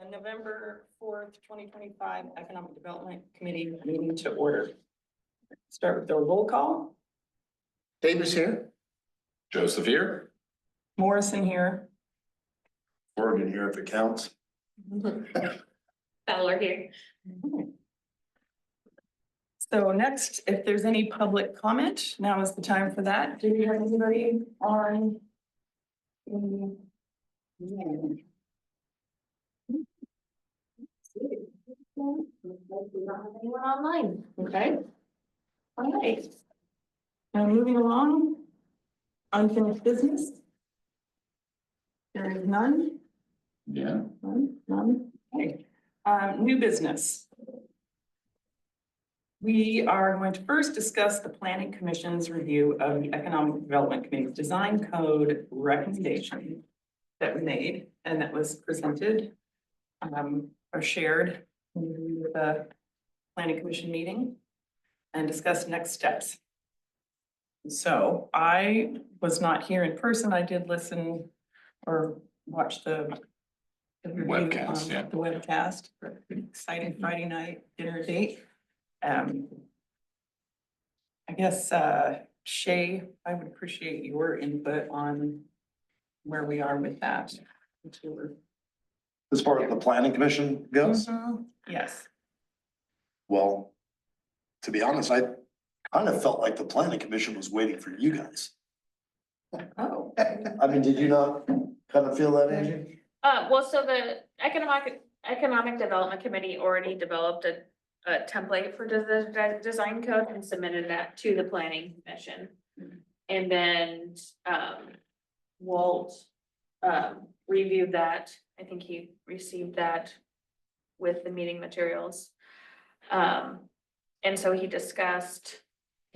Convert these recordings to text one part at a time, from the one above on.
November 4th, 2025 Economic Development Committee meeting to order. Start with the roll call. Davis here. Joseph here. Morrison here. Oregon here if it counts. Fowler here. So next, if there's any public comment, now is the time for that. Do we have anybody on? Anyone online? Okay. All right. Now moving along. Unfinished business. There is none. Yeah. None. Okay. New business. We are going to first discuss the Planning Commission's review of the Economic Development Committee's design code recommendation that we made and that was presented or shared in the Planning Commission meeting and discuss next steps. So I was not here in person. I did listen or watch the review Webcast, on yeah. The webcast, pretty exciting Friday night dinner date. I guess, Shay, I would appreciate your input on where we are with that. As far as the planning commission goes, Yes. well, to be honest, I kind of felt like the planning commission was waiting for you guys. Oh. I mean, did you not kind of feel that, Angie? Well, so the Economic Development Committee already developed a template for the design code and submitted that to the planning commission. And then, Walt, reviewed that. I think he received that with the meeting materials. And so he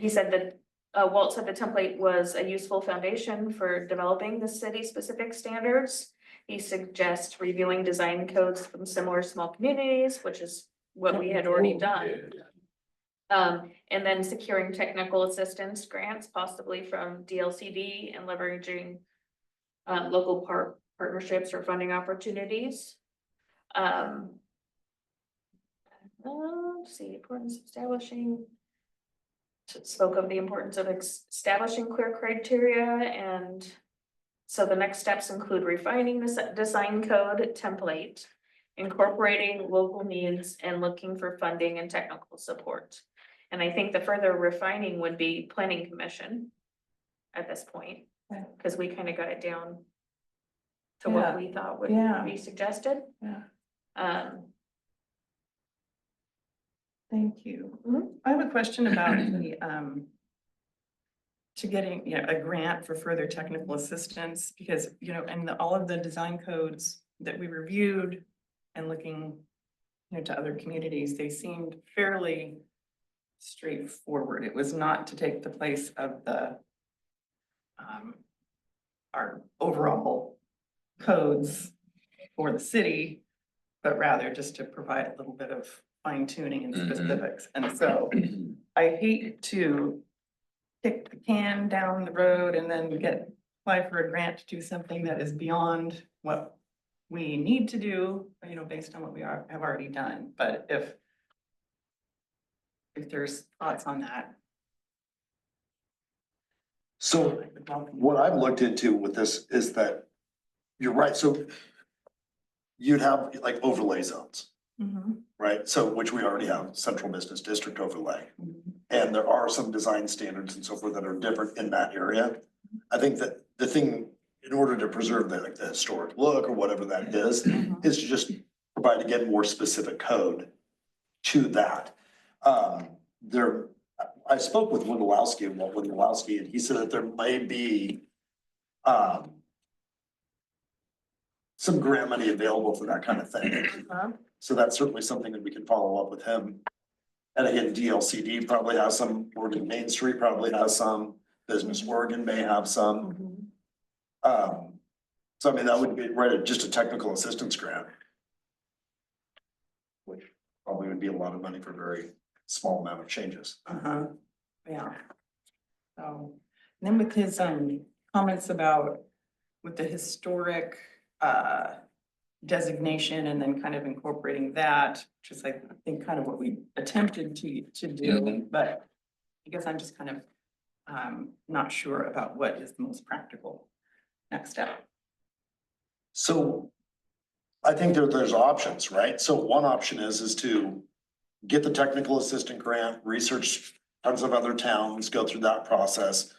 said that, Walt said the template was a useful foundation for developing the city-specific standards. He suggests reviewing design codes from similar small communities, which is what we had already done. And then securing technical assistance grants, possibly from DLCD, and leveraging local partnerships or funding opportunities. Let's see, importance of establishing. Spoke of the importance of establishing clear criteria, and so the next steps include refining the design code template, incorporating local needs, and looking for funding and technical support. And I think the further refining would be planning commission at this point, because we kind of got it down to what we thought would be suggested. Thank you. Mhm. I have a question about the, to getting, a grant for further technical assistance, because, and all of the design codes that we reviewed and looking, to other communities, they seemed fairly straightforward. It was not to take the place of the, our overall codes for the city, but rather just to provide a little bit of fine tuning and specifics. And so I hate to kick the can down the road and then apply for a grant to do something that is beyond what we need to do, based on what we have already done. But if there's thoughts on that. So what I've looked into with this is that you're right. So you'd have like overlay zones, right? So which we already have, central business district overlay. And there are some design standards and so forth that are different in that area. I think that the thing, in order to preserve the historic look or whatever that is to just provide, again, more specific code to that. I spoke with Wondolowski and Walt Wondolowski, and he said that there may be some grant money available for that kind of thing. So that's certainly something that we can follow up with him. And again, DLCD probably has some, Oregon Main Street probably has some, Business Oregon may have some. So I mean, that would be just a technical assistance grant, which probably would be a lot of money for a very small amount of changes. Yeah. So, and then with his comments about with the historic designation and then kind of incorporating that, which is like, I think kind of what we attempted to do, but I guess I'm just kind of not sure about what is the most practical next step. So I think there's options, right? So one option is to get the technical assistant grant, research tons of other towns, go through that process.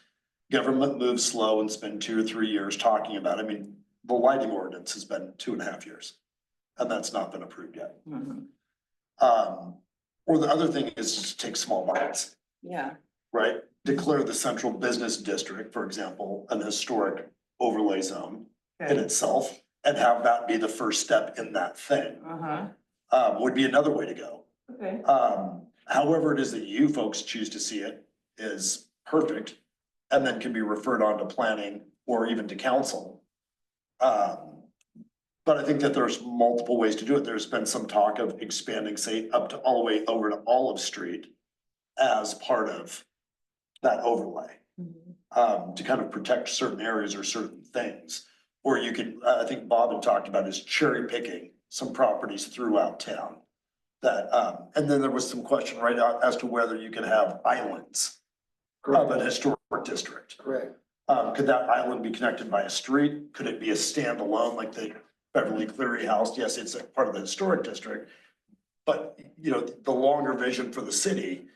Government moves slow and spend 2 or 3 years talking about it. I mean, the lighting ordinance has been 2.5 years, and that's not been approved yet. Mhm. Or the other thing is just take small bites, Yeah. right? Declare the central business district, for example, an historic overlay zone in Okay. itself, and have that be the first step in that thing, would be another way to go. Okay. However it is that you folks choose to see it is perfect, and then can be referred on to planning or even to council. But I think that there's multiple ways to do it. There's been some talk of expanding, say, up to all the way over to Olive Street as part of that overlay, to kind of protect certain areas or certain things. Or you could, I think Bob had talked about is cherry picking some properties throughout town. That, and then there was some question right out as to whether you could have islands of an historic district. Correct. Could that island be connected by a street? Could it be a standalone like the Beverly Cleary House? Yes, it's a part of the historic district. But, you know, the longer vision for the city,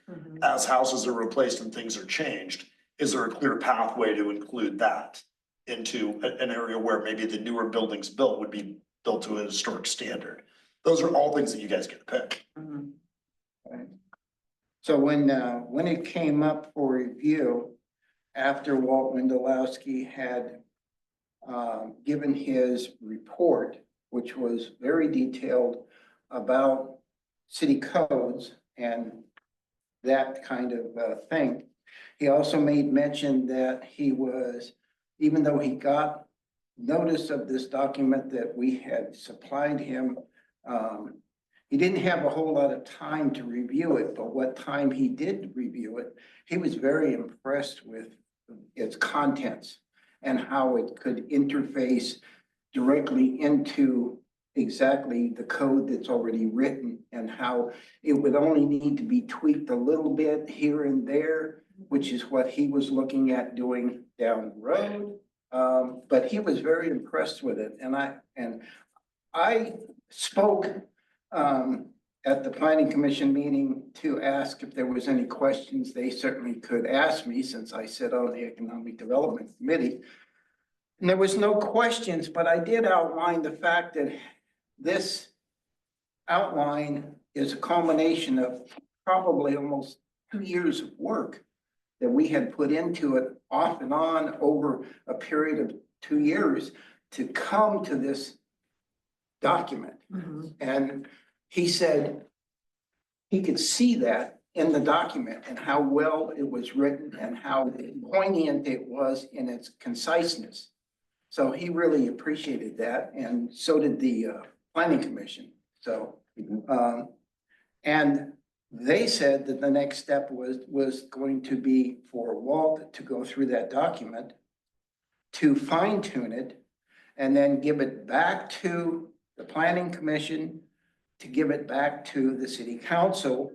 as houses are replaced and things are changed, is there a clear pathway to include that into an area where maybe the newer buildings built would be built to a historic standard? Those are all things that you guys get to pick. Right. So when it came up for review, after Walt Wendelowski had given his report, which was very detailed about city codes and that kind of thing, he also made mention that he was, even though he got notice of this document that we had supplied him, he didn't have a whole lot of time to review it, but what time he did review it, he was very impressed with its contents and how it could interface directly into exactly the code that's already written, and how it would only need to be tweaked a little bit here and there, which is what he was looking at doing down the road. But he was very impressed with it, and I spoke at the planning commission meeting to ask if there was any questions. They certainly could ask me since I sit on the economic development committee. And there was no questions, but I did outline the fact that this outline is a culmination of probably almost 2 years of work that we had put into it off and on over a period of 2 years to come to this document. And he said he could see that in the document and how well it was written and how poignant it was in its conciseness. So he really appreciated that, and so did the planning commission. So, and they said that the next step was going to be for Walt to go through that document, to fine tune it, and then give it back to the planning commission, to give it back to the city council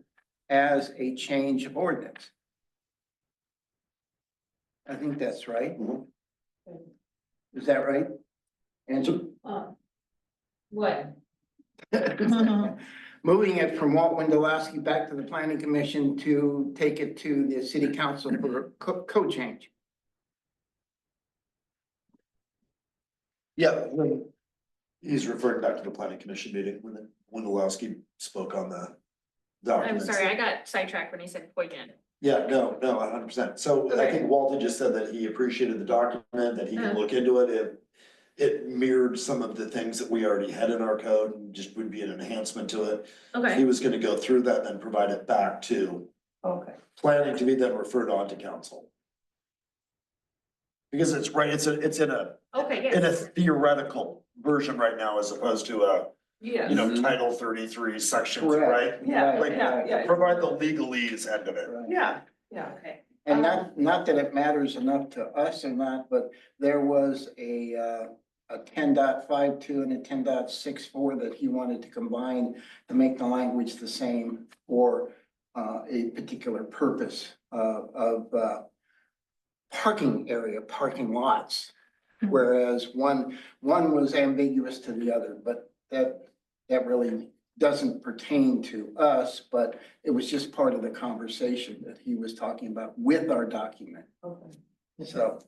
as a change of ordinance. I think that's right. Is that right? And What? moving it from Walt Wendelowski back to the planning commission to take it to the city council for code change. Yeah, when he's referring back to the planning commission meeting when Wendelowski spoke on the I'm documents. sorry, I got sidetracked when he said poignant. Yeah, no, 100%. So I Okay. think Walter just said that he appreciated the document, that he can look into it. It mirrored some of the things that we already had in our code and just would be an enhancement to it. He Okay, was gonna go through that and then provide it back to planning to be then referred on to council. Because it's right, it's in a okay, in a yes. theoretical version right now as opposed to a, Yeah. you know, Title 33 sections, Correct. right? Yeah, Like, yeah. provide the legalese end of it. Right. Yeah, yeah. Okay. And not that it matters enough to us or not, but there was a 10.52 and a 10.64 that he wanted to combine to make the language the same for a particular purpose of parking area, parking lots. Whereas one was ambiguous to the other, but that really doesn't pertain to us, but it was just part of the conversation that he was talking about with our document. Okay. So,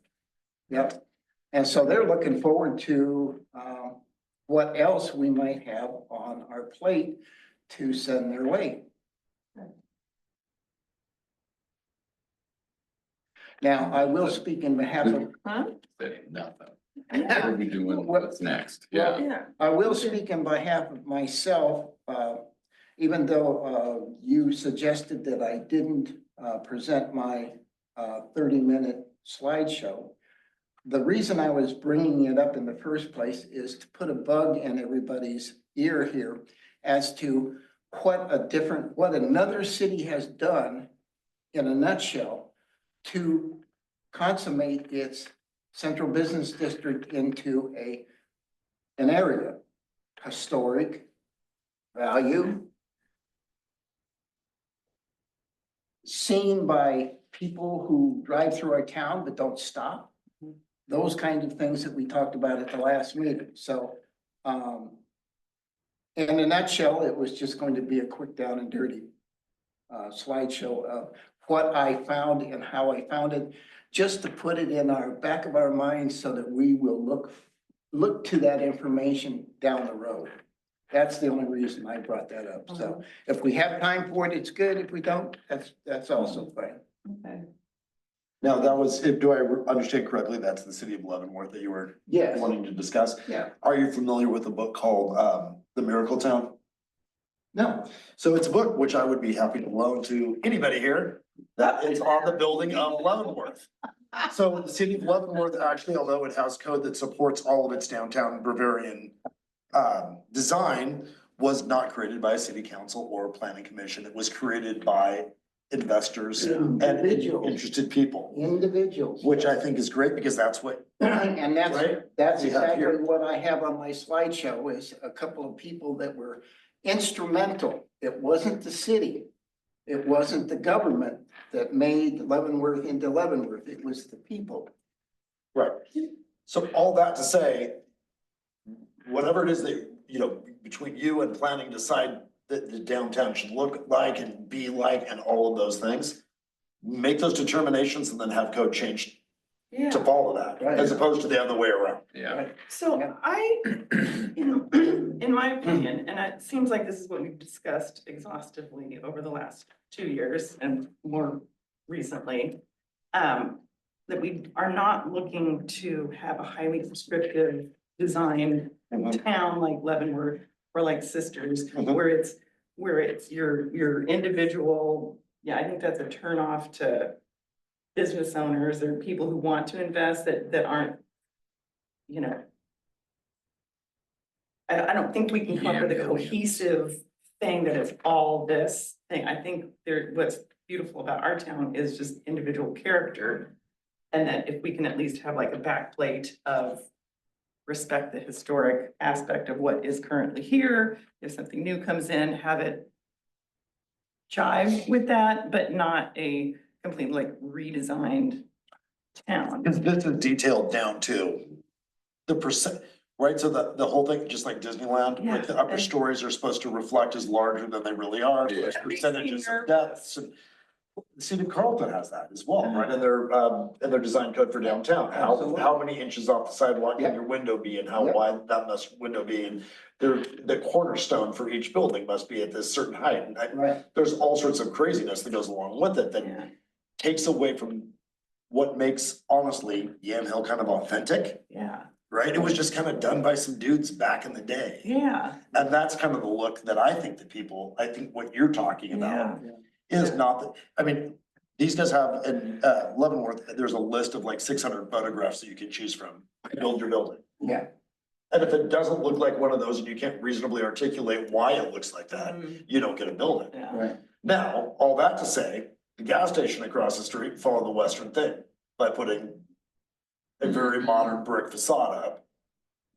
yep. And so they're looking forward to what else we might have on our plate to send their way. Now, I will speak in behalf of, Huh? Say nothing. What are we doing? What's next? Well, Yeah. Yeah. I will speak in behalf of myself, even though you suggested that I didn't present my 30-minute slideshow. The reason I was bringing it up in the first place is to put a bug in everybody's ear here as to what another city has done in a nutshell to consummate its central business district into an area, historic value, seen by people who drive through our town but don't stop. Those kinds of things that we talked about at the last meeting. So, in a nutshell, it was just going to be a quick down and dirty slideshow of what I found and how I found it, just to put it in our back of our minds so that we will look to that information down the road. That's the only reason I brought that up. So if we have time for it, it's good. If we don't, that's also fine. Okay. Now, that was, do I understand correctly, that's the city of Leavenworth that you were Yes. wanting to discuss? Yeah. Are you familiar with a book called The Miracle Town? No. So it's a book which I would be happy to loan to anybody here that is on the building of Leavenworth. So the city of Leavenworth, actually, although it has code that supports all of its downtown Bavarian design, was not created by a city council or a planning commission. It was created by investors and Individuals. interested people, Individuals. which I think is great because that's what, And Right? that's We have exactly here. what I have on my slideshow is a couple of people that were instrumental. It wasn't the city. It wasn't the government that made Leavenworth into Leavenworth. It was the people. right. So all that to say, whatever it is that, you know, between you and planning decide that the downtown should look like and be like and all of those things, make those determinations and then have code changed to Yeah. follow that, Right. as opposed to the other way around. Yeah. So Yeah. in my opinion, and it seems like this is what we've discussed exhaustively over the last 2 years and more recently, that we are not looking to have a highly prescriptive design town like Leavenworth or like Sisters, Mhm. where it's your individual, yeah, I think that's a turnoff to business owners or people who want to invest that aren't, you know. I don't think we can come up with a Yeah. cohesive thing that is all this thing. I think what's beautiful about our town is just individual character. And that if we can at least have like a backplate of respect the historic aspect of what is currently here, if something new comes in, have it jive with that, but not a completely like redesigned town. Because this is detailed down to the percent, right? So the whole thing, just like Disneyland, Yeah. like the upper stories are supposed to reflect as larger than they really are. Yeah. There's percentages Senior. of depths and the city of Carlton has that as well, right? And their design code for downtown, Absolutely. how many inches off the sidewalk can Yep. your window be and how Yep. wide that must window be? And the cornerstone for each building must be at this certain height. And Right. there's all sorts of craziness that goes along with it that Yeah, takes away from what makes, honestly, Yam Hill kind of authentic, yeah, right? It was just kind of done by some dudes back in the day. yeah, And that's kind of the look that I think I think what you're talking about yeah. is not that, I mean, these guys have in Leavenworth, there's a list of like 600 photographs that you can choose from to build your building. Yeah. And if it doesn't look like one of those and you can't reasonably articulate why it looks like that, Mm, you don't get a building. yeah. Right. Now, all that to say, the gas station across the street followed the Western thing by putting a very modern brick facade up.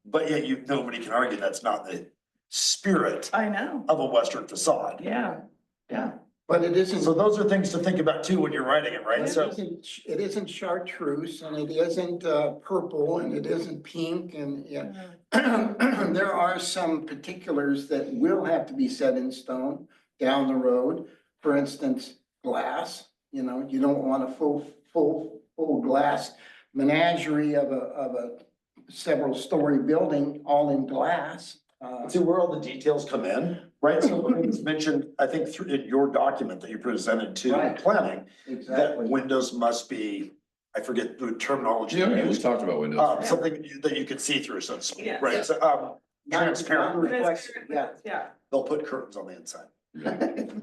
but yet nobody can argue that's not the spirit I know, of a Western facade. yeah, yeah. But it isn't. So those are things to think about too when you're writing it, right? It So, isn't chartreuse and it isn't purple and it isn't pink and yeah. There are some particulars that will have to be set in stone down the road. For instance, glass, you know, you don't want a full glass menagerie of a several story building all in glass. see where all the details come in, right? So it's mentioned, I think through in your document that you presented to Right. planning, that Exactly. windows must be, I forget the terminology. Yeah, we used, talked about windows. something that you could see through, so to speak, Yeah. right? So, transparent. Reflection, yeah. Yeah. They'll put curtains on the inside,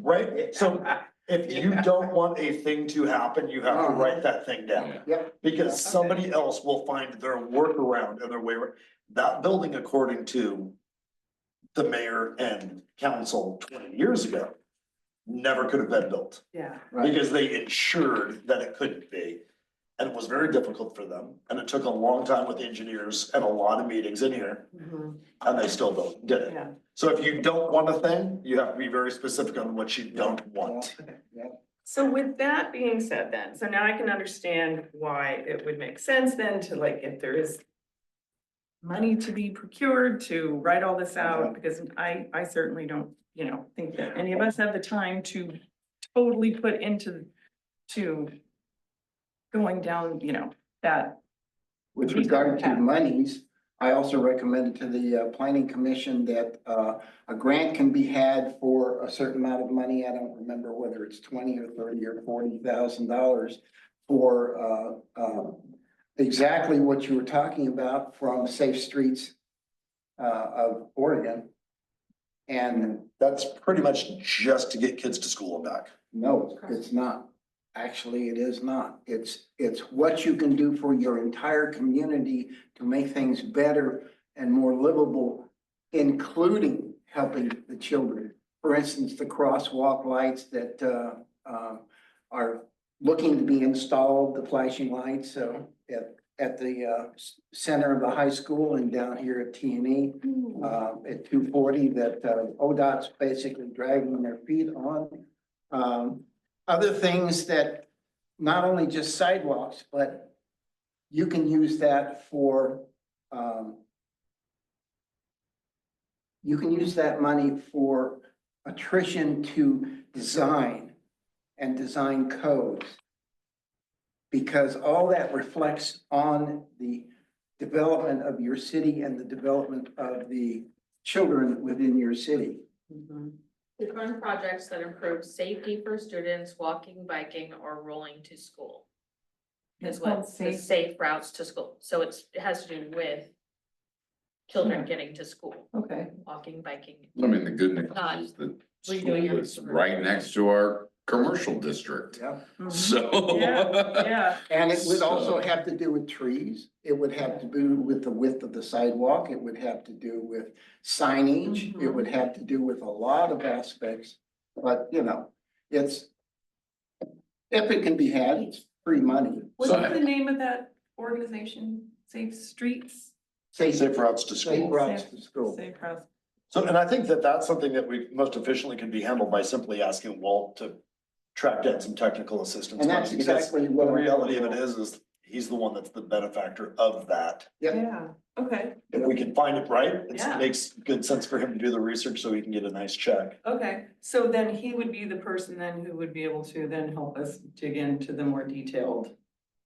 right? So if you don't want a thing to happen, you have to write that thing down. Yeah. Yep. Because somebody else will find their workaround and their way. That building, according to the mayor and council 20 years ago, never could have been built Yeah. Right. because they ensured that it couldn't be. And it was very difficult for them. And it took a long time with engineers and a lot of meetings in here, and they still did it. Yeah. So if you don't want a thing, you have to be very specific on what you don't want. So with that being said then, so now I can understand why it would make sense then to like, if there is money to be procured to write all this out, because I certainly don't, think that any of us have the time to totally put into, to going down, that. With regard to monies, I also recommended to the planning commission that a grant can be had for a certain amount of money. I don't remember whether it's 20 or 30 or $40,000 for exactly what you were talking about from Safe Streets of Oregon. And That's pretty much just to get kids to school and back. no, it's not. Actually, it is not. It's what you can do for your entire community to make things better and more livable, including helping the children. For instance, the crosswalk lights that are looking to be installed, the flashing lights at the center of the high school and down here at T&E at 240 that ODOT's basically dragging their feet on. Other things that not only just sidewalks, but you can use that for, you can use that money for attrition to design and design codes. Because all that reflects on the development of your city and the development of the children within your city. To fund projects that improve safety for students walking, biking, or rolling to school. Is what the safe routes to school, so it has to do with children getting to school, Okay. walking, biking. I mean, the good news Not is that redoing school your is right next to our commercial district, Yeah. so. Yeah, And it would also So- have to do with trees. It would have to do with the width of the sidewalk. It would have to do with signage. It would have to do with a lot of aspects. But, it's, if it can be had, it's free money. what's the name of that organization? Safe Streets? Safe routes to Safe school. routes to school. Safe routes. So, and I think that that's something that we most efficiently can be handled by simply asking Walt to track down some technical assistance. And that's money, because exactly what. The reality of it is he's the one that's the benefactor of that. Yeah, okay, If we can find it right, it Yeah. makes good sense for him to do the research so he can get a nice check. okay. So then he would be the person then who would be able to then help us dig into the more detailed.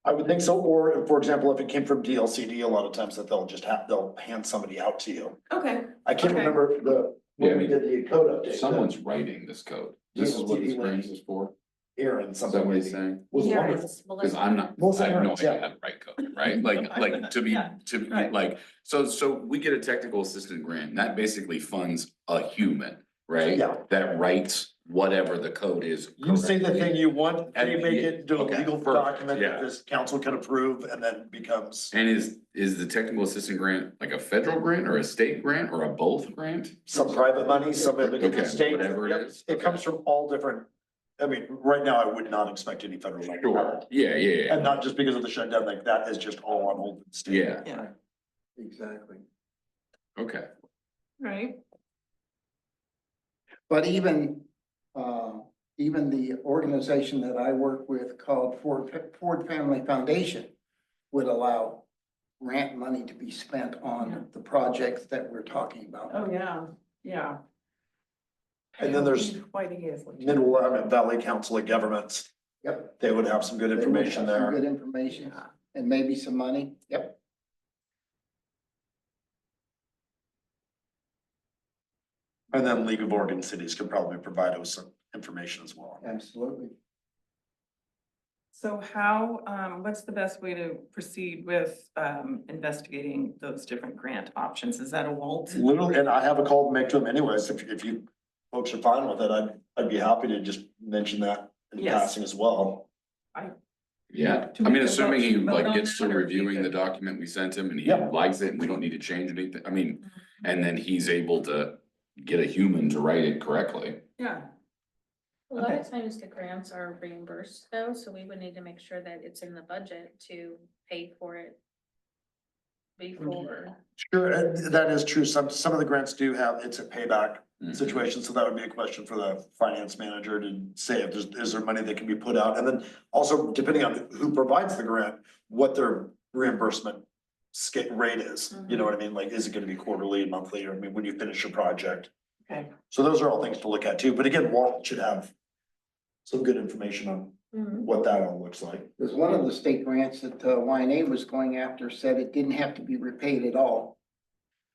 I would think so, or for example, if it came from DLCD, a lot of times that they'll hand somebody out to you. Okay, I can't Okay. remember when we did the code update. Someone's writing this code. This is what this grant is for. Aaron, Is that something what like he's saying? was Yeah, wonderful. it's Cause I'm not, Melissa I have no Aaron's, idea yeah. how to write code, right? Like to be, Yeah, right. like, so we get a technical assistant grant, and that basically funds a human, right? Yeah. That writes whatever the code is. You say the correctly. thing you want, And you make it into a okay, legal perfect, document that yeah. this council can approve and then becomes And is the technical assistant grant like a federal grant or a state grant or a both grant? some private money, some of it in the Okay, state. whatever it Yep. is, It okay. comes from all different, I mean, right now I would not expect any federal money. Sure, yeah. And not just because of the shutdown, like that is just all on hold in the state. Yeah. yeah. Exactly. Okay, Right? But even the organization that I work with called Ford Family Foundation would allow grant money to be spent on the projects that we're talking about. Oh, yeah, yeah. And then there's Whitey is. Willamette Valley Council of Governments. Yep. They would have some good They would information have some there. Good information Yeah. and maybe some money. Yep. And then League of Oregon Cities could probably provide us some information as well. Absolutely. So how, what's the best way to proceed with, investigating those different grant options? Is that a Walt? Literally, and I have a call to make to them anyways. If you folks are fine with it, I'd be happy to just mention that in Yes. passing as well. yeah, Do I we mean, have to assuming he vote like on gets to that, or reviewing you the could- document we sent him and he Yeah. likes it and we don't need to change anything, I mean, and then he's able to get a human to write it correctly. Yeah, A lot Okay. of times the grants are reimbursed though, so we would need to make sure that it's in the budget to pay for it before. Sure, and that is true. Some of the grants do have, it's a payback Mhm. situation, so that would be a question for the finance manager to say if is there money that can be put out? And then also depending on who provides the grant, what their reimbursement rate is, you know what I mean? Like, is it gonna be quarterly, monthly, or I mean, when you finish your project? okay. So those are all things to look at too, but again, Walt should have some good information on what that all looks like. Because one of the state grants that YNA was going after said it didn't have to be repaid at all.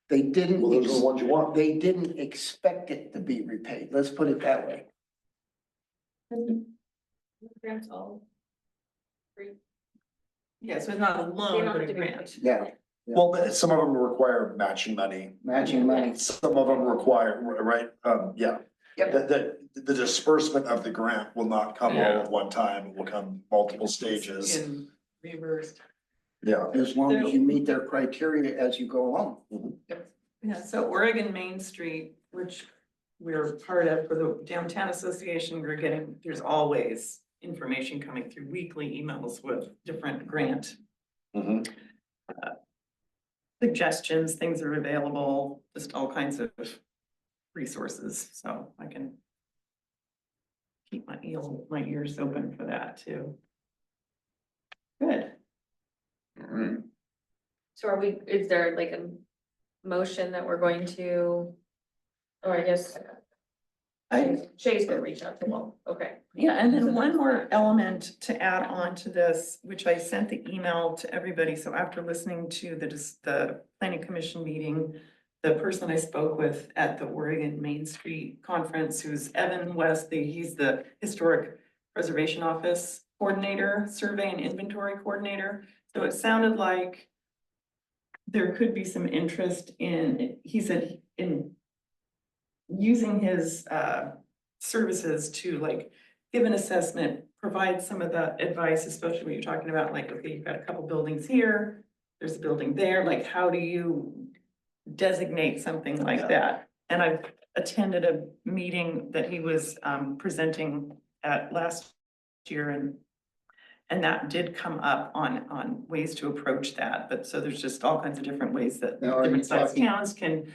They didn't. Well, those are the ones you want. They didn't expect it to be repaid. Let's put it that way. Grants all free. Yeah, so it's not a They loan, don't but have a to be grant. Yeah, Well, but some of them require matching money, matching money. some of them require, right, yeah. Yep. The disbursement of the grant will not come all Yeah. at one time, it will come multiple stages, In reversed. yeah. As long as you meet their criteria as you go along. Yeah, so Oregon Main Street, which we're part of for the Downtown Association, we're getting, there's always information coming through weekly emails with different grant Mhm. suggestions, things are available, just all kinds of resources, so I can keep my ears open for that too. Good. Alright, So are we, is there like a motion that we're going to, or I guess Shay's gonna reach out to Walt, okay. Yeah, and then one more element to add on to this, which I sent the email to everybody, so after listening to the planning commission meeting, the person I spoke with at the Oregon Main Street Conference, who's Evan West, he's the Historic Preservation Office Coordinator, Survey and Inventory Coordinator, so it sounded like there could be some interest in, he said, in using his services to like give an assessment, provide some of the advice, especially when you're talking about like, okay, you've got a couple buildings here, there's a building there, like how do you designate something like that? And I've attended a meeting that he was presenting at last year, and that did come up on ways to approach that, but so there's just all kinds of different ways that Now, are you different sized talking- towns can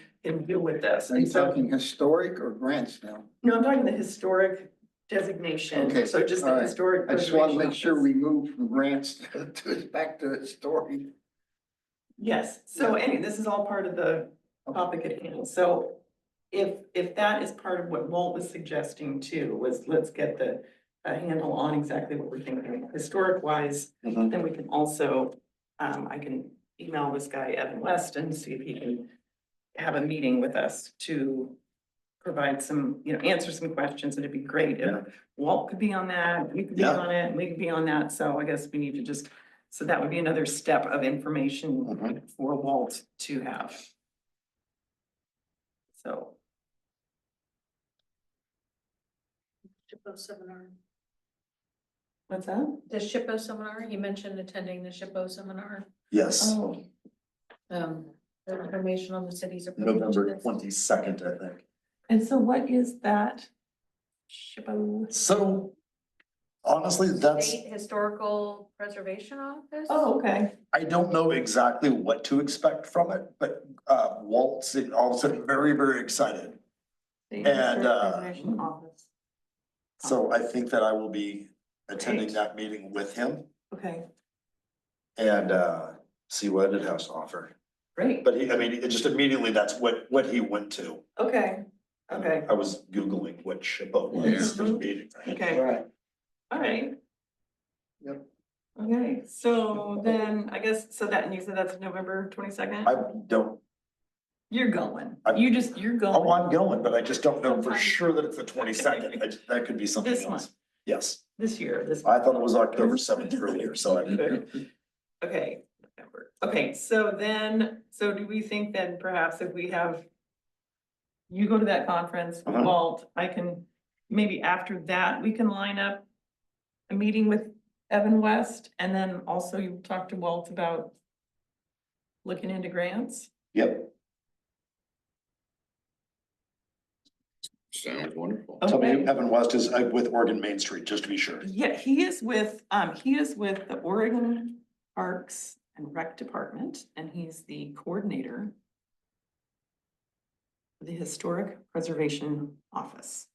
deal with this. Are you And so, talking historic or grants now? no, I'm talking the historic designation, Okay, so just the all right. historic. I just want to preservation make sure office. we move from grants to back to historic. Yes, so anyway, this is all part of the topic at hand, so if that is part of what Walt was suggesting too, was let's get a handle on exactly what we're thinking, historic wise, Mhm. then we can also, I can email this guy Evan West and see if he can have a meeting with us to provide some, answer some questions, and it'd be great Yeah. if Walt could be on that, we could be Yeah. on it, and we could be on that, so I guess we need to just, so that would be another step of information Mhm. for Walt to have. So, SHPO seminar. what's that? The SHPO seminar, you mentioned attending the SHPO seminar, Yes, Oh, the information on the city's approach to November this. 22nd, I think. and so what is that? SHPO? So Honestly, that's, State Historical Preservation Office. Oh, okay. I don't know exactly what to expect from it, but Walt seemed all of a sudden very, very excited. State And, Historic Preservation Office. So I think that I will be attending Great. that meeting with him Okay, and see what it has to offer. great. But I mean, it just immediately, that's what he went to. Okay, okay, I was Googling what SHPO was for the meeting. right? okay, Right. all right. Yep. Okay, so then I guess, so that, and you said that's November 22nd? I don't, You're going. I'm- You're oh, going I'm going, but I just don't know for Sometime. sure that it's the 22nd. That could be something This else. one. Yes, this year, this. I thought it was October 7th earlier, so I. Okay, November. Okay, so then, so do we think that perhaps if we have you go to that conference, Uh-huh. Walt, I can, maybe after that, we can line up a meeting with Evan West, and then also you talk to Walt about looking into grants? Yep. Sounds wonderful. Tell me, Okay. Evan West is with Oregon Main Street, just to be sure. Yeah, he is with the Oregon Parks and Rec Department, and he's the coordinator for the Historic Preservation Office.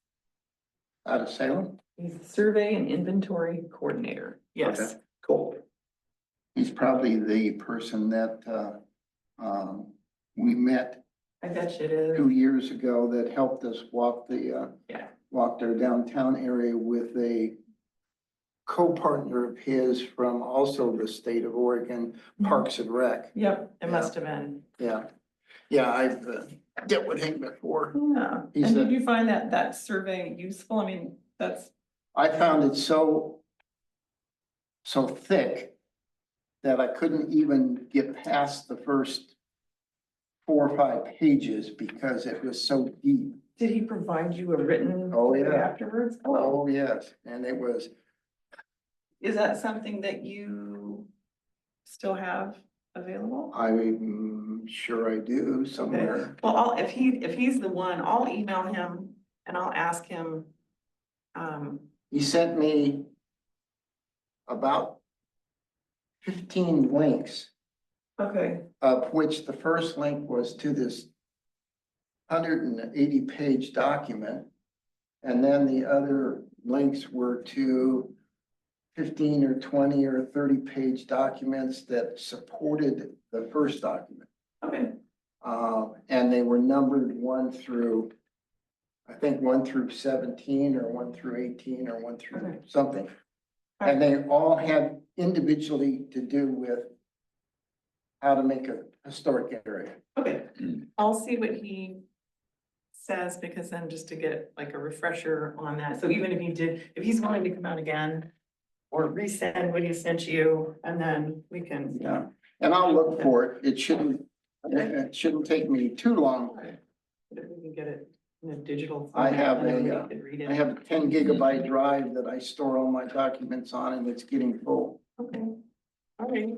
Out of Salem. He's the Survey and Inventory Coordinator, yes. Okay. Cool. He's probably the person that, we met I bet you it is. 2 years ago that helped us walk Yeah. walked our downtown area with a co-partner of his from also the state of Oregon, Parks and Rec. Yep, it Yeah. must have been. Yeah. Yeah, I've dealt with him before. Yeah, He and did said- you find that survey useful? I mean, that's, I found it so thick that I couldn't even get past the first 4 or 5 pages because it was so deep. did he provide you a written? Oh, survey yeah. Afterwards? Oh, yes, and it was, Is that something that you still have available? I'm sure I do somewhere. Well, if he's the one, I'll email him and I'll ask him. He sent me about 15 links, Okay, of which the first link was to this 180-page document. And then the other links were to 15 or 20 or 30-page documents that supported the first document. okay, And they were numbered 1 through 17 or 1 through 18 or 1 through Okay. something. And they all had individually to do with how to make a historic area. okay. I'll see what he says, because then just to get like a refresher on that. So even if he's willing to come out again or resend what he sent you, and then we can. Yeah, and I'll look for it. It shouldn't take me too long. If we can get it in a digital. I have format, then we a, can read it. I have a 10 GB drive that I store all my documents on and it's getting full. Okay, all right.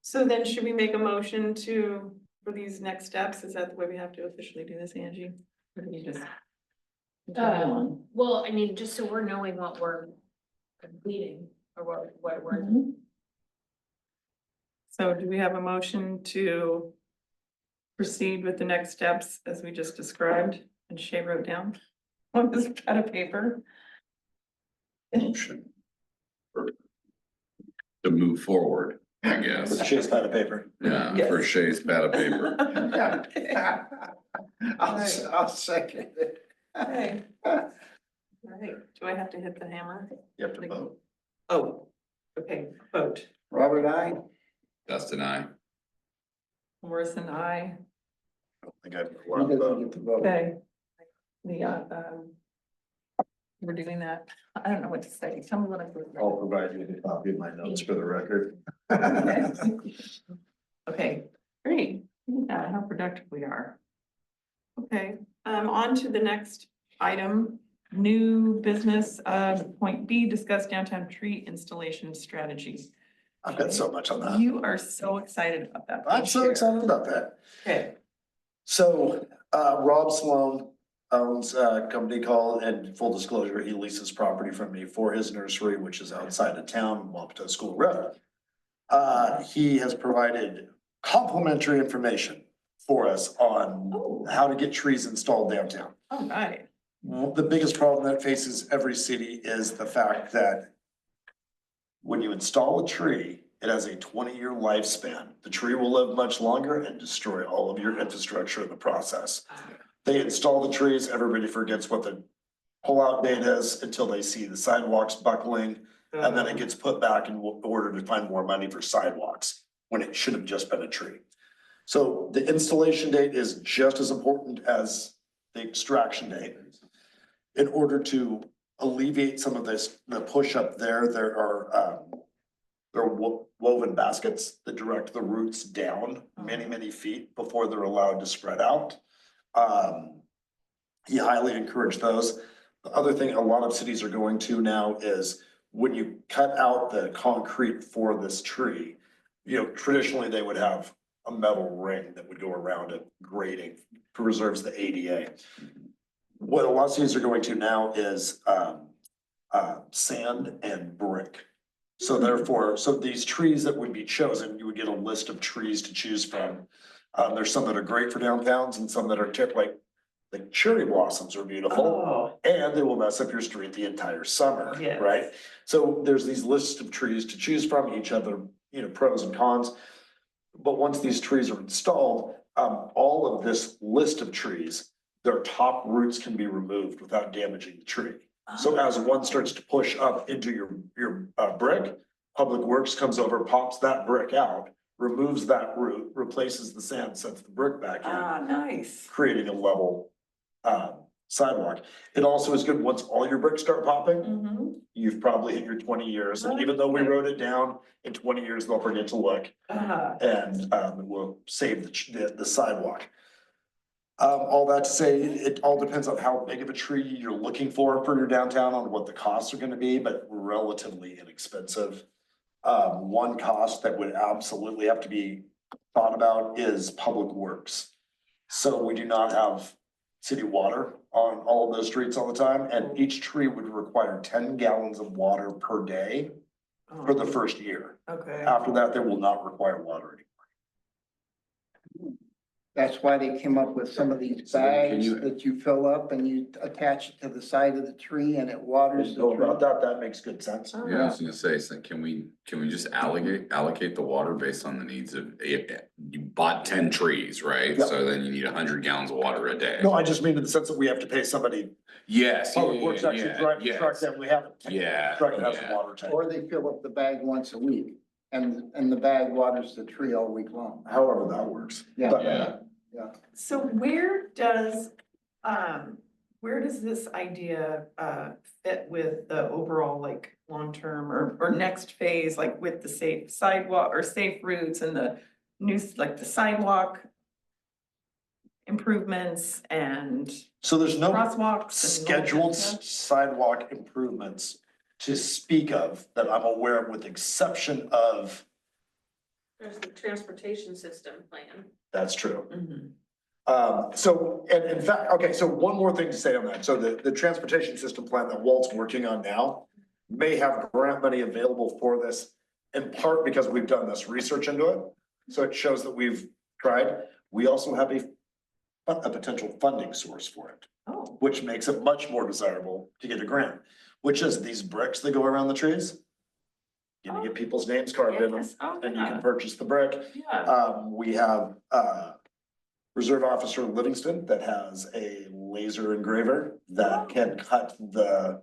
So then should we make a motion for these next steps? Is that the way we have to officially do this, Angie? Or do you just? Well, I mean, just so we're knowing what we're completing or what we're. Mhm. So do we have a motion to proceed with the next steps as we just described and Shay wrote down on this pad of paper? Motion. To move forward, I With guess. Shay's pad of paper. Yeah, Yes. for Shay's pad of paper. I'll second it. Okay. All right, do I have to hit the hammer? You have to vote. Oh, okay, vote. Robert, I. Dustin, I. Morrison, I. I don't think I've. He doesn't get to vote. Okay. We're doing that. I don't know what to say. Tell me what I'm doing. I'll provide you with a copy of my notes for the record. Okay, great. Yeah, how productive we are. Okay, on to the next item, new business, point B, discuss downtown tree installation strategy. I've got so much on that. You are so excited about that. I'm Please so share. excited about that. Okay, So, Rob Sloan, owns a company called, and full disclosure, he leases property from me for his nursery, which is outside of town, Wapato School Road. He has provided complimentary information for us on Oh. how to get trees installed downtown. All right. Well, the biggest problem that faces every city is the fact that when you install a tree, it has a 20-year lifespan. The tree will live much longer and destroy all of your infrastructure in the process. They install the trees, everybody forgets what the pullout date is until they see the sidewalks buckling. And then it gets put back in order to find more money for sidewalks, when it should have just been a tree. So the installation date is just as important as the extraction date. In order to alleviate some of this, the push up there are woven baskets that direct the roots down many, many feet before they're allowed to spread out. He highly encouraged those. The other thing a lot of cities are going to now is when you cut out the concrete for this tree, you know, traditionally they would have a metal ring that would go around it, grating, preserves the ADA. What a lot of cities are going to now is sand and brick. So therefore, so these trees that would be chosen, you would get a list of trees to choose from. There's some that are great for downtowns and some that are like cherry blossoms are beautiful. Oh. And they will mess up your street the entire summer, Yes. right? So there's these lists of trees to choose from, each other, you know, pros and cons. But once these trees are installed, all of this list of trees, their top roots can be removed without damaging the tree. So as one starts to push up into your brick, Public Works comes over, pops that brick out, removes that root, replaces the sand, sets the brick back in, Nice. creating a level sidewalk. It also is good, once all your bricks start popping, Mm-hmm. you've probably hit your 20 years. And even though we wrote it down, in 20 years, they'll forget to look and it will save the sidewalk. All that to say, it all depends on how big of a tree you're looking for your downtown, on what the costs are gonna be, but relatively inexpensive. One cost that would absolutely have to be thought about is Public Works. So we do not have city water on all of those streets all the time, and each tree would require 10 gallons of water per day for the first year. Okay. After that, they will not require water anymore. That's why they came up with some of these So then can bags you- that you fill up and you attach it to the side of the tree and it waters the Know tree. about that, that makes good sense. Yeah, I was gonna say, so can we just allocate the water based on the needs of, you bought 10 trees, right? Yeah. So then you need 100 gallons of water a day. No, I just mean in the sense that we have to pay somebody, Yes, yeah, Public Works actually drive the truck, yes. then we have a Yeah, truck that has a yeah. water tank. Or they fill up the bag once a week and the bag waters the tree all week long. However that works. Yeah. But, Yeah. So where does this idea fit with the overall like long-term or next phase, like with the safe sidewalk or safe routes and the new, like the sidewalk improvements and So there's no crosswalks and all that scheduled stuff? sidewalk improvements to speak of that I'm aware of, with the exception of, There's the transportation system plan. that's true. Mhm. So, and in fact, okay, so one more thing to say on that. So the transportation system plan that Walt's working on now may have grant money available for this, in part because we've done this research into it. So it shows that we've tried. We also have a potential funding source for it, Oh, which makes it much more desirable to get a grant, which is these bricks that go around the trees. You can get people's names carved in them, yes. Oh, and you can yeah. purchase the brick. Yeah. We have, Reserve Officer Livingston that has a laser engraver that can cut the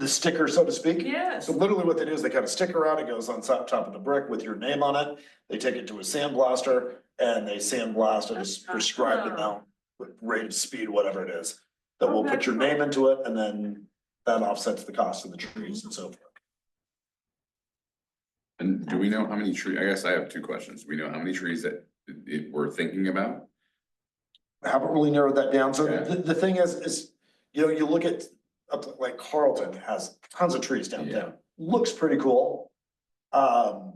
sticker, so to speak. Yes. So literally what they do is they cut a sticker out, it goes on top of the brick with your name on it. They take it to a sandblaster and they sandblast at a prescribed amount, with rate of speed, whatever it is. That will put your name into it, and then that offsets the cost of the trees and so forth. And do we know how many trees? I guess I have two questions. Do we know how many trees that we're thinking about? I haven't really narrowed that down. So Yeah. the thing is, you know, you look at, like Carlton has tons of trees downtown. Looks pretty cool. Other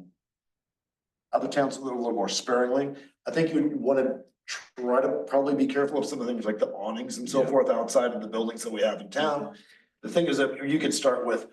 towns a little more sparingly. I think you want to try to probably be careful of some of the things like the awnings and so Yeah. forth outside of the buildings that we have in town. The thing is that you could start with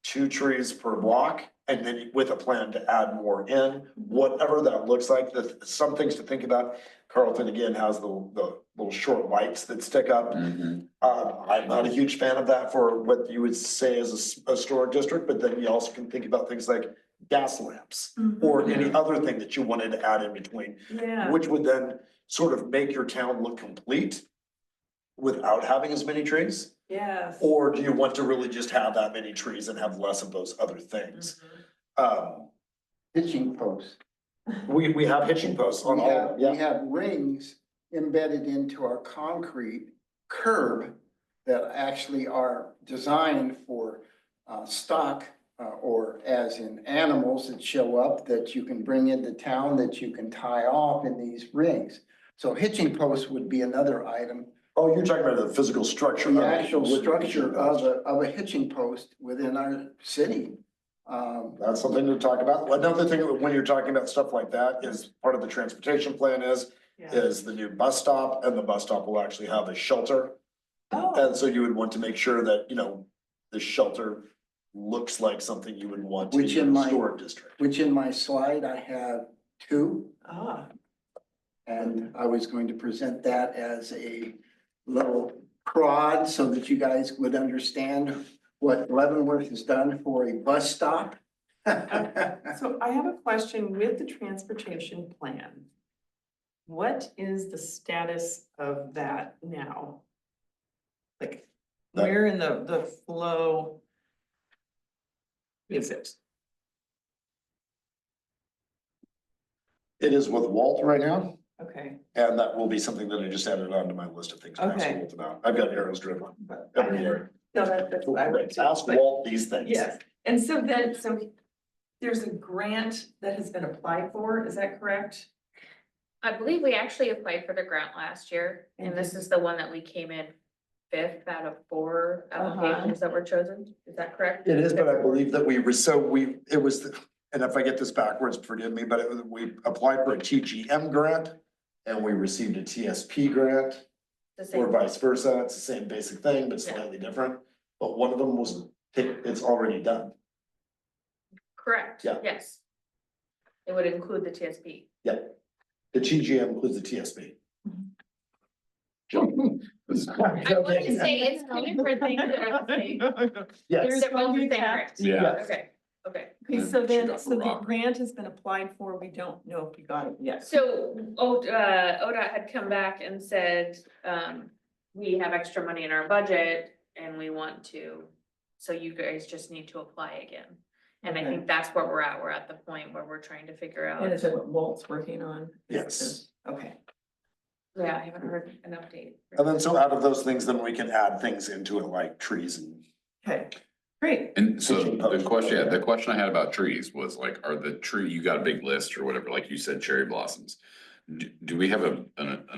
2 trees per block and then with a plan to add more in, whatever that looks like, some things to think about. Carlton again has the little short lights that stick up. Mhm. I'm not a huge fan of that for what you would say is a historic district, but then you also can think about things like gas lamps or any Yeah. other thing that you wanted to add in between, Yeah, which would then sort of make your town look complete without having as many trees? yes. Or do you want to really just have that many trees and have less of those other things? Hitching posts. We have hitching posts on all, We yeah, have rings embedded into our concrete curb that actually are designed for stock or as in animals that show up that you can bring into town that you can tie off in these rings. So hitching posts would be another item. oh, you're talking about the physical structure. The of it, actual with the structure hitching post. of a hitching post within our city. That's something to talk about. Another thing, when you're talking about stuff like that, is part of the transportation plan is Yeah. the new bus stop, and the bus stop will actually have a shelter. Oh, And so you would want to make sure that, the shelter looks like something you would want to Which be in in a my- historic district. Which in my slide, I have 2. And I was going to present that as a little prod so that you guys would understand what Leavenworth has done for a bus stop. so I have a question with the transportation plan. What is the status of that now? Like, That- where in the flow is it? It is with Walt right now, Okay, and that will be something that I just added onto my list of things to ask Okay. Walt about. I've got arrows driven but I every year. never, no, that's what I would do. Ask but- Walt these things. Yes, and so then, so there's a grant that has been applied for, is that correct? I believe we actually applied for the grant last year, and this is the one that we came in 5th out of 4 applications that were chosen. Is that correct? It is, but I believe that and if I get this backwards, forgive me, but we applied for a TGM grant and we received a TSP grant, The or same. vice versa. It's the same basic thing, but Yeah. slightly different. But one of them was, it's already done. Correct, Yeah. yes. It would include the TSP. The TGM includes the TSP. This is I wouldn't say it's two different things that are the same. Yes, They're both the same, Yeah. right? Yeah. Okay, okay. Okay, so Shoot then, off a so the rock. grant has been applied for, we don't know if we got it yet. So, ODOT had come back and said, we have extra money in our budget and we want to, so you guys just need to apply again. And I Okay. think that's where we're at. We're at the point where we're trying to figure out. And is it what Walt's working on? yes. Okay, Yeah, I haven't heard an update. And then so out of those things, then we can add things into it like trees and. okay, great. And so Hitching the post. question, the question I had about trees was like, are the tree, you got a big list or whatever, like you said, cherry blossoms. Do we have an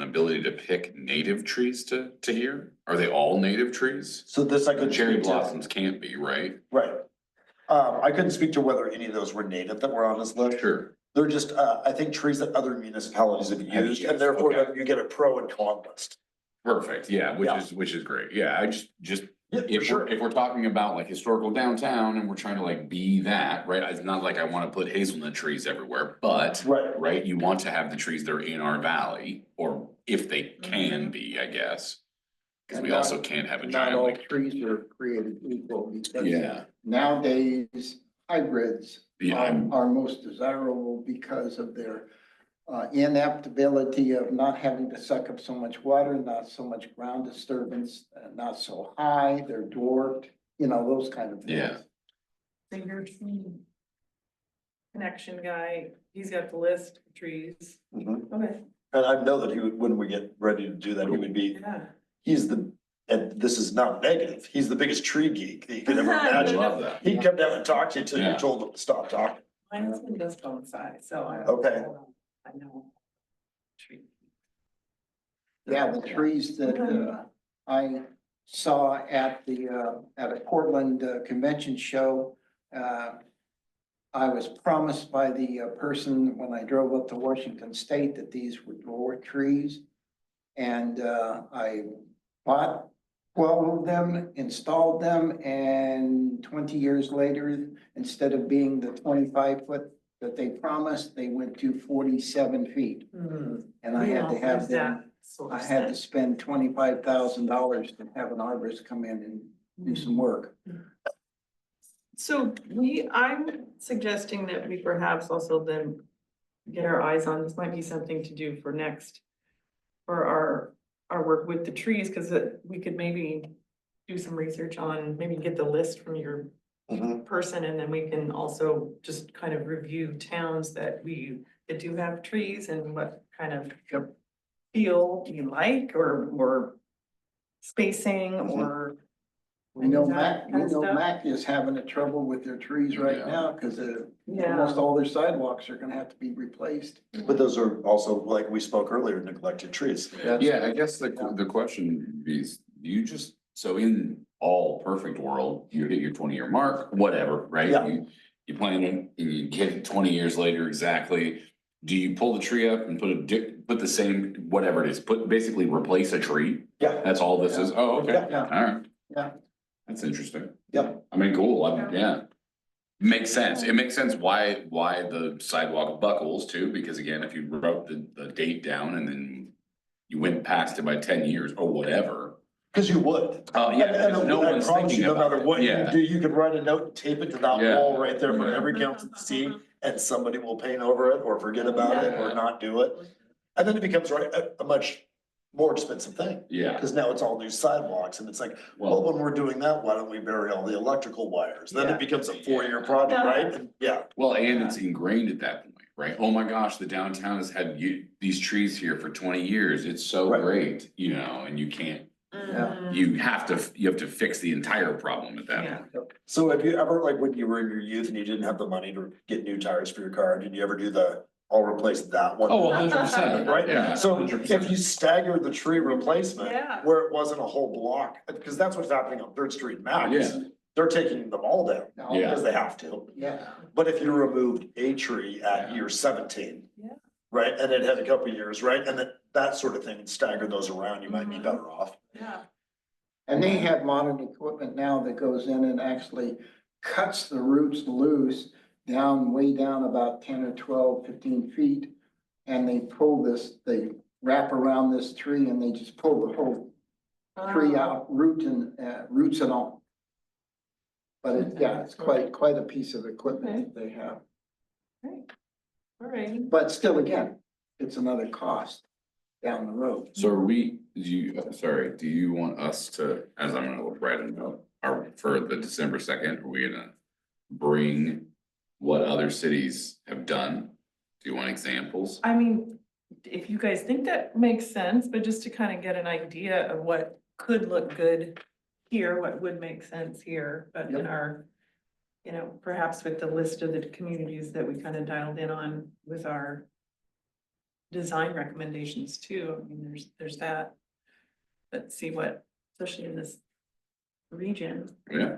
ability to pick native trees to here? Are they all native trees? So this I The could. cherry speak to. blossoms can't be, right? Right. I couldn't speak to whether any of those were native that were on this list. Sure. They're just, I think trees that other municipalities have Have used, used, and therefore okay. you get a pro and con list. Perfect, yeah, Yeah. which is great. Yeah, I just, Yeah, for if sure. we're talking about like historical downtown and we're trying to like be that, right? It's not like I wanna put hazelnut trees everywhere, but. Right. Right, you want to have the trees that are in our valley, or if they can be, I guess. Cause And we not- also can't have a Not giant all like, trees are created equal because yeah, nowadays hybrids yeah, are most desirable because of their inaptability of not having to suck up so much water, not so much ground disturbance, not so high, they're dwarfed, those kind of things. Yeah. So your tree connection guy, he's got the list of trees. Mhm. Okay, And I know that he would, when we get ready to do that, he would be, yeah. and this is not negative, he's the biggest tree geek that you could ever I imagine. love that. He'd come down and talk to you until you Yeah. told him to stop talking. My husband does coincide, so I. Okay. I know. Tree. Yeah, the trees that I saw at a Portland convention show, I was promised by the person when I drove up to Washington State that these were dwarf trees. And I bought 12 of them, installed them, and 20 years later, instead of being the 25-foot that they promised, they went to 47 feet. And I had to have them, I had to spend $25,000 to have an arborist come in and do some work. So I'm suggesting that we perhaps also then get our eyes on, this might be something to do for next, for our work with the trees, because we could maybe do some research on, maybe get the list from your person, and then we can also just kind of review towns that do have trees and what kind of feel you like, or spacing, or. We know that kind of stuff. Mac is having a trouble with their trees right Yeah. now because Yeah. almost all their sidewalks are gonna have to be replaced. But those are also, like we spoke earlier, neglected trees. That's- Yeah, I guess the question is, you just, so in all perfect world, you hit your 20-year mark, whatever, right? Yeah. You plan it and you hit it 20 years later exactly. Do you pull the tree up and put the same, whatever it is, basically replace a tree? Yeah. That's all this is? Oh, okay, Yeah. all right. Yeah. That's interesting. Yeah. I mean, cool, yeah. Makes sense. It makes sense why the sidewalk buckles too, because again, if you wrote the date down and then you went past it by 10 years or whatever. Cause you would. Oh, yeah, And because no I one's promise thinking you, no about matter it. what you Yeah. do, you could write a note, and tape it to that Yeah. wall right there for Yeah. every council to see, and somebody will paint over it or forget about it or Yeah. not do it. And then it becomes a much more expensive thing. Yeah, Cause now it's all new sidewalks and it's like, well, when we're doing that, why don't we bury all the electrical wires? Then Yeah. it becomes a 4-year project, Yeah. right? And yeah, well, and it's ingrained at that point, right? Oh my gosh, the downtown has had these trees here for 20 years. It's so Right. great, and you can't, Mhm. you have to fix the entire problem at that Yeah. point. so have you ever, like when you were in your youth and you didn't have the money to get new tires for your car, did you ever do I'll replace that one? Oh, 100%, Right? Yeah. So 100%. if you stagger the tree replacement Yeah. where it wasn't a whole block, because that's what's happening on Third Street and Mac. is Yeah. They're taking them all down Yeah. because they have to. Yeah. But if you removed a tree at Yeah. year 17. Yeah. Right, and it had a couple of years, right, and that sort of thing, and stagger those around, you might be better off. Yeah. And they have modern equipment now that goes in and actually cuts the roots loose down, way down about 10 or 12, 15 feet. And they they wrap around this tree and they just pull the whole tree out, roots and all. But it's quite a piece of equipment that they have. All right. But still, again, it's another cost down the road. So do you want us to, as I'm gonna write a note, for the December 2nd, are we gonna bring what other cities have done? Do you want examples? I mean, if you guys think that makes sense, but just to kind of get an idea of what could look good here, what would make sense here, but in our, perhaps with the list of the communities that we kind of dialed in on with our design recommendations too. I mean, there's that. Let's see what, especially in this region. Yeah,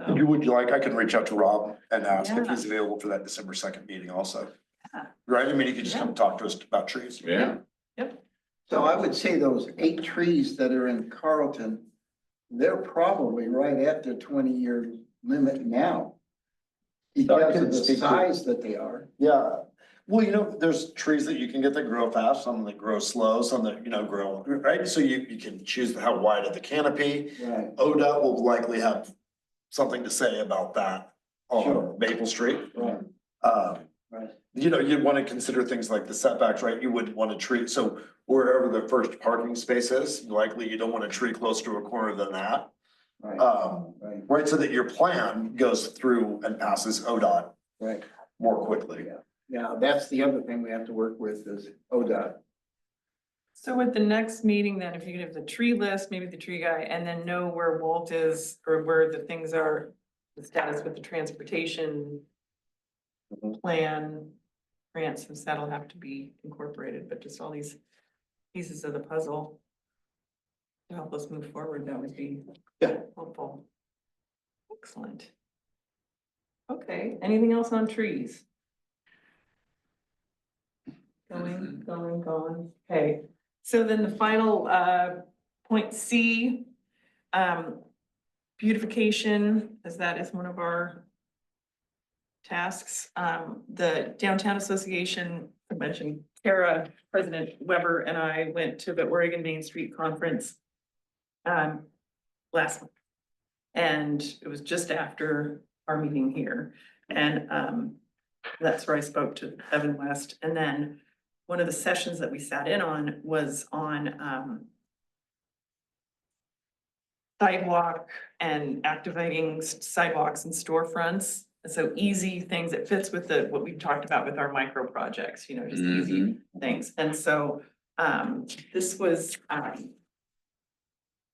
So, Would you like, I can reach out to Rob and ask if Yeah. he's available for that December 2nd meeting also. Yeah. Right, I mean, you could just Yeah. come talk to us about trees. yeah, So I would say those 8 trees that are in Carlton, they're probably right at their 20-year limit now. Because of the speak to- size that they are. Yeah, well, there's trees that you can get that grow fast, some that grow slow, some that, grow, right? So you can choose how wide of the canopy. Right. ODOT will likely have something to say about that Sure. on Maple Street. Right. Um, Right. You'd want to consider things like the setbacks, right? You wouldn't want to treat, so wherever the first parking space is, likely you don't want a tree closer to a corner than that. Right. Right, Right. so that your plan goes through and passes ODOT Right. more quickly. Yeah, that's the other thing we have to work with is ODOT. So with the next meeting, then, if you could have the tree list, maybe the tree guy, and then know where Walt is or where the things are, the status with the transportation plan, grants, since that'll have to be incorporated, but just all these pieces of the puzzle to help us move forward, that would be Yeah. helpful. Excellent. Okay, anything else on trees? Going. Okay, so then the final point C, beautification, as that is one of our tasks. The Downtown Association, I mentioned Kara, President Weber and I went to the Oregon Main Street Conference last month. And it was just after our meeting here. And that's where I spoke to Evan West. And then one of the sessions that we sat in on was on sidewalk and activating sidewalks and storefronts. So easy things, it fits with what we've talked about with our micro projects, you know, just easy things. And so this was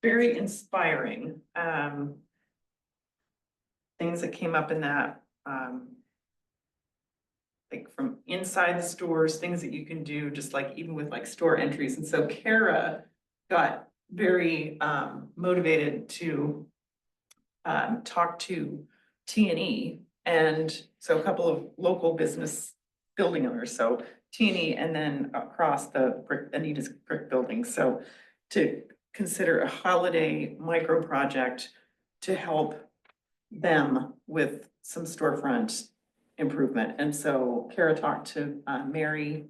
very inspiring. Things that came up in that, like from inside the stores, things that you can do, just like even with like store entries. And so Kara got very motivated to talk to T&E. And so a couple of local business building owners, so T&E and then across the Anita's brick building. So to consider a holiday micro project to help them with some storefront improvement. And so Kara talked to Mary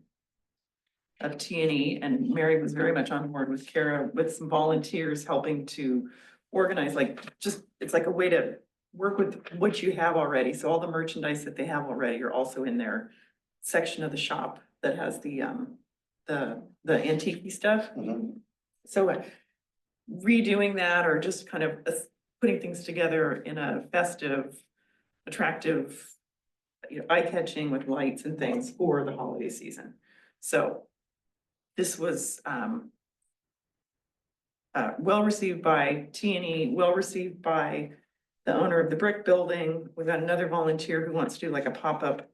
of T&E, and Mary was very much on board with Kara with some volunteers helping to organize, like, just, it's like a way to work with what you have already. So all the merchandise that they have already are also in their section of the shop that has the antique stuff. So redoing that, or just kind of putting things together in a festive, attractive, you know, eye-catching with lights and things for the holiday season. So this was well received by T&E, well received by the owner of the brick building. We've got another volunteer who wants to do like a pop-up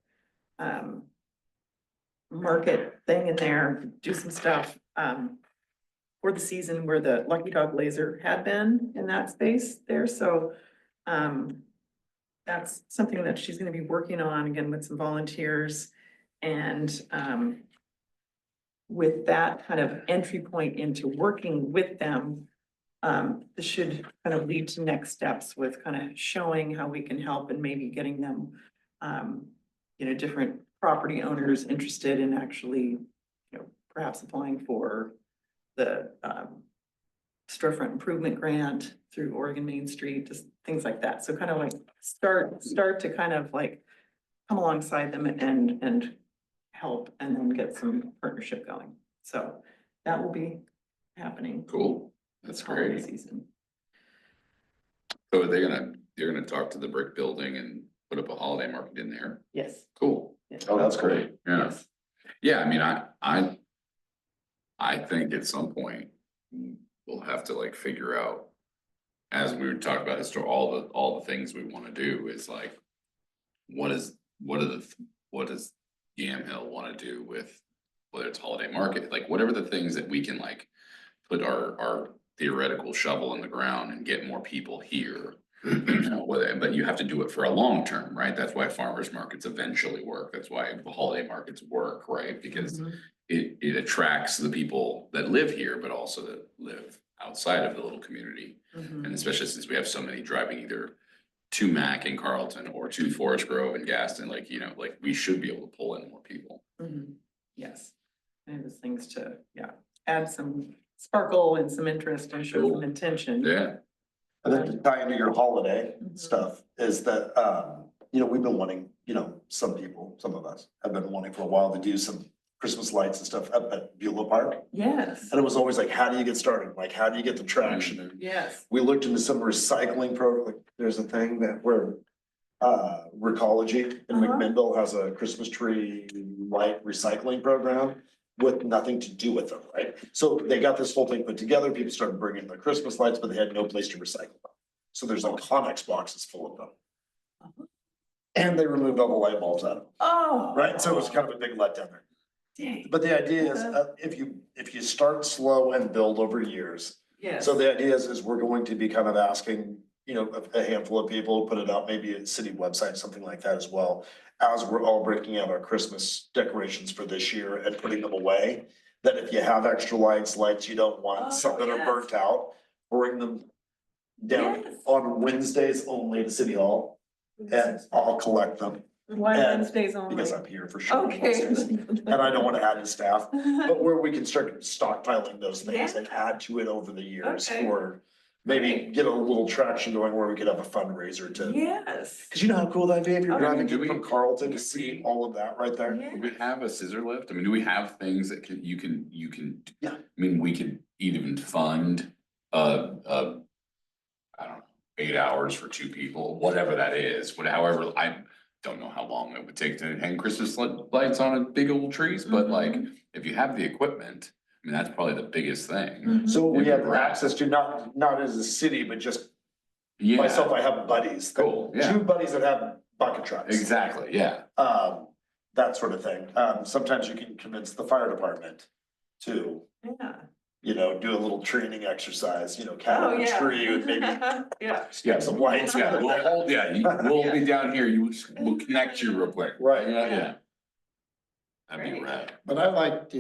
market thing in there, do some stuff for the season where the Lucky Dog Laser had been in that space there. So that's something that she's gonna be working on again with some volunteers. And with that kind of entry point into working with them, this should kind of lead to next steps with kind of showing how we can help and maybe getting them, you know, different property owners interested in actually, you know, perhaps applying for the storefront improvement grant through Oregon Main Street, just things like that. So kind of like start to kind of like come alongside them and help and then get some partnership going. So that will be happening. Cool, that's great. Season. So are they're gonna talk to the brick building and put up a holiday market in there? Yes. Cool. Yes. Oh, that's great. Yeah. Yes. Yeah, I mean, I think at some point we'll have to like figure out, as we would talk about this, all the things we want to do is like, what does Yamhill want to do with, whether it's holiday market, like whatever the things that we can like put our theoretical shovel in the ground and get more people here. You know, but you have to do it for a long term, right? That's why farmers markets eventually work. That's why the holiday markets work, right? Because it attracts the people that live here, but also that live outside of the little community. And especially since we have so many driving either to Mac and Carlton or to Forest Grove and Gaston, like, you know, like we should be able to pull in more people. Yes. And those things to, yeah, add some sparkle and some interest and show some intention. Yeah. And then to tie into your holiday stuff is that, you know, we've been wanting, you know, some of us have been wanting for a while to do some Christmas lights and stuff up at Beulah Park. Yes. And it was always like, how do you get started? Like, how do you get the traction? And Yes. we looked into some recycling program. Like, there's a thing that where Recology in McMinnville has a Christmas tree light recycling program with nothing to do with them, right? So they got this whole thing put together. People started bringing their Christmas lights, but they had no place to recycle them. So there's like Connex boxes full of them. And they removed all the light bulbs out of them. Oh. Right, so it was kind of a big letdown there. Dang. But the idea is, if you start slow and build over years. Yes. So the idea is we're going to be kind of asking you know, a handful of people, put it out, maybe a city website, something like that as well. As we're all breaking out our Christmas decorations for this year and putting them away, that if you have extra lights you don't Oh, want, some that are yes. burnt out, bring them down Yes. on Wednesdays only to City Hall, and I'll collect them, Why and- Wednesdays only? because I'm here for sure. on Okay. Wednesdays. And I don't wanna add to staff, but where we can start stockpiling those things and Yeah. add to it over the years, Okay. or maybe Great. get a little traction going where we could have a fundraiser to. Yes. Cause you know how cool that'd be if you're Oh, driving do in we- from Carlton to see all of that right there? Do we have a scissor lift? I mean, do we have things that you can, Yeah. I mean, we could even fund I don't know, 8 hours for 2 people, whatever that is, however, I don't know how long it would take to hang Christmas lights on a big old trees, but like, if you have the equipment, I mean, that's probably the biggest thing. Mhm. So we Maybe have wrap. access to, not as a city, but just Yeah, myself, I have buddies. Cool, yeah. 2 buddies that have bucket trucks. exactly, yeah. That sort of thing. Sometimes you can convince the fire department to, Yeah. you know, do a little training exercise, you know, Oh, cat on a yeah. tree with maybe Yeah. Yeah, some lights. Yeah, we'll hold, we'll be down here, we'll connect you real quick. Right. Yeah. That'd be Great. rad. But I liked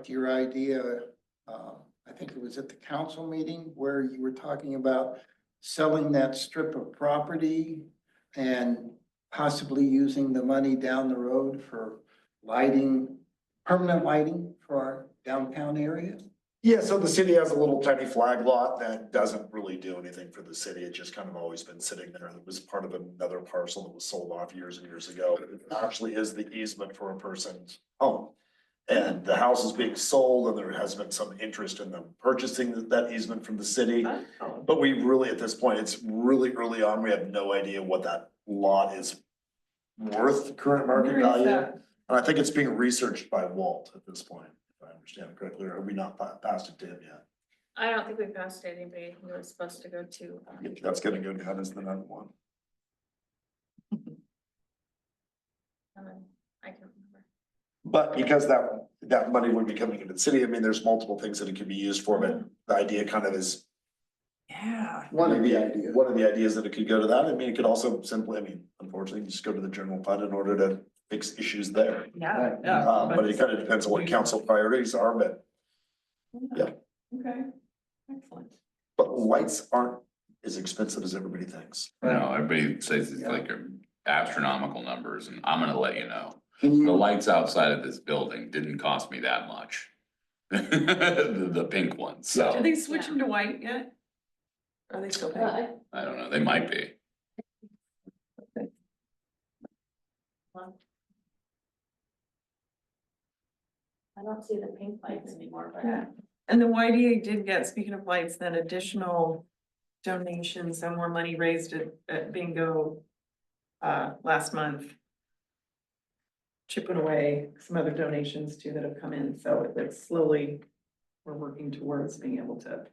your idea, I think it was at the council meeting where you were talking about selling that strip of property and possibly using the money down the road for lighting, permanent lighting for our downtown area. Yeah, so the city has a little tiny flag lot that doesn't really do anything for the city. It just kind of always been sitting there. It was part of another parcel that was sold off years and years ago. It actually is the easement for a person's home. And the house is being sold and there has been some interest in them purchasing that easement from the city. Oh. But we really, at this point, it's really early on. We have no idea what that lot is worth current market Where is value. that? And I think it's being researched by Walt at this point, if I understand it correctly, or have we not passed it to him yet? I don't think we passed anybody who was supposed to go to. That's gonna go down as the number one. I can remember. But because that money would be coming into the city, I mean, there's multiple things that it could be used for, but the idea kind of is. Yeah. One of the maybe ideas. One of the ideas that it could go to that. I mean, it could also simply, I mean, unfortunately, just go to the general fund in order to fix issues there. Yeah, yeah. But it kind of depends on what council priorities are, but yeah. Okay, excellent. But lights aren't as expensive as everybody thinks. No, everybody says it's like astronomical numbers, and I'm gonna let you know. Can The you, lights outside of this building didn't cost me that much. The pink ones, Did so, they switch them to white yet? Are they still pink? I don't know, they might be. I don't see the pink lights anymore, but. Yeah. And the YDA did get, speaking of lights, then additional donations and more money raised at bingo last month. Chipping away some other donations too that have come in, so it's slowly, we're working towards being able to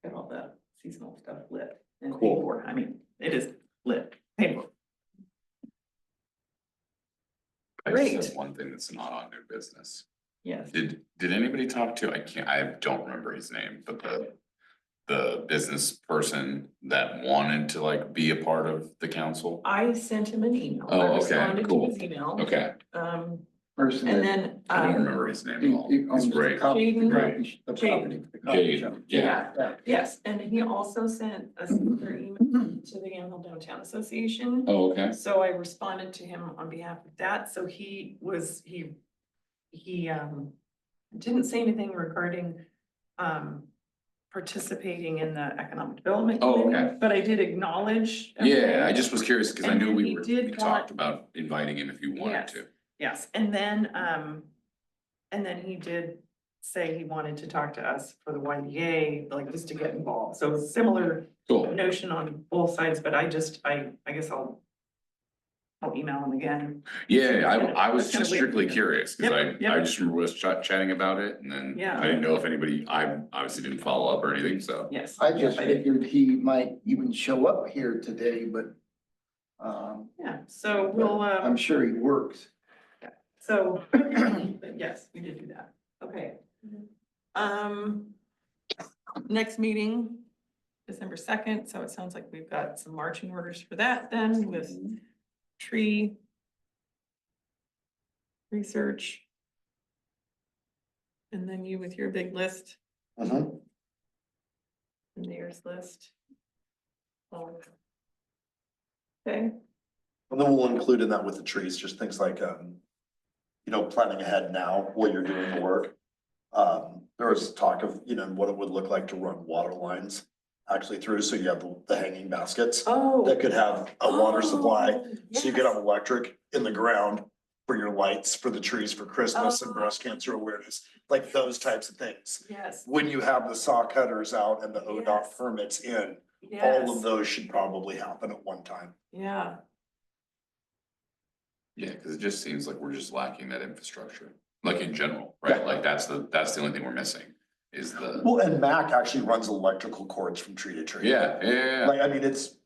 get all the seasonal stuff lit and paid Cool. for. I mean, it is lit, paid for. I Great. just said one thing that's not on new business. Yes. Did anybody talk to, I don't remember his name, but the business person that wanted to like be a part of the council? I sent him an email. Oh, I okay, responded to cool. his email. Okay, person And that then, I don't remember his name at all. he It's owns the great. coffee, the Jaden. coffee, the property, the coffee Jade, shop. yeah. yes, and he also sent a similar email to the Yamhill Downtown Association. Oh, okay. So I responded to him on behalf of that, so he didn't say anything regarding participating in the economic development Oh, committee, okay. but I did acknowledge. Yeah, everything. I just was curious, cause I And knew then we he were, did we want- talked about inviting him if you wanted Yes. to. Yes, and then he did say he wanted to talk to us for the YDA, like just to get involved, so it's similar Cool. notion on both sides, but I guess I'll email him again. Yeah, I was That's kinda just weird. strictly curious, cause Yep, yep. I just remember us chatting about it, and then Yeah. I didn't know if anybody, I obviously didn't follow up or anything, so. Yes. I just yes, did. figured he might even show up here today, but, Yeah, so we'll, I'm sure he works. so, but yes, we did do that, okay. Mhm. Next meeting, December second, so it sounds like we've got some marching orders for that then with tree research. And then you with your big list, Mhm. mayor's list. Okay, And then we'll include in that with the trees, just things like, planning ahead now while you're doing the work. There was talk of, what it would look like to run water lines actually through, so you have the hanging baskets oh. that could have a water supply, Oh, so you could yes. have electric in the ground for your lights, for the trees, for Christmas and Oh. breast cancer awareness, like those types of things. Yes, When you have the saw cutters out and the ODOT Yes. permits in, all yes, of those should probably happen at one time. yeah, Yeah, cause it just seems like we're just lacking that infrastructure, like in general, right? Yeah. Like that's the only thing we're missing is the, Well, and Mac actually runs electrical cords from tree to tree. yeah. Like, I mean, it's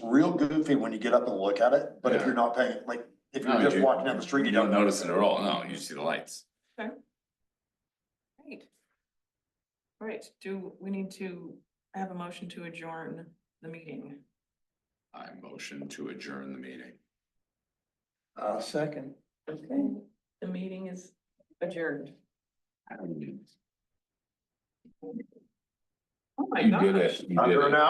real goofy when you get up and look at it, but if Yeah. you're not paying, like, if No, you're just you- walking down the street, You don't notice it at all, no, you just see the lights. great. All right, do we need to have a motion to adjourn the meeting? I motion to adjourn the meeting. Second. Okay, the meeting is adjourned. Oh my You gosh. did it, you did Under it. an hour.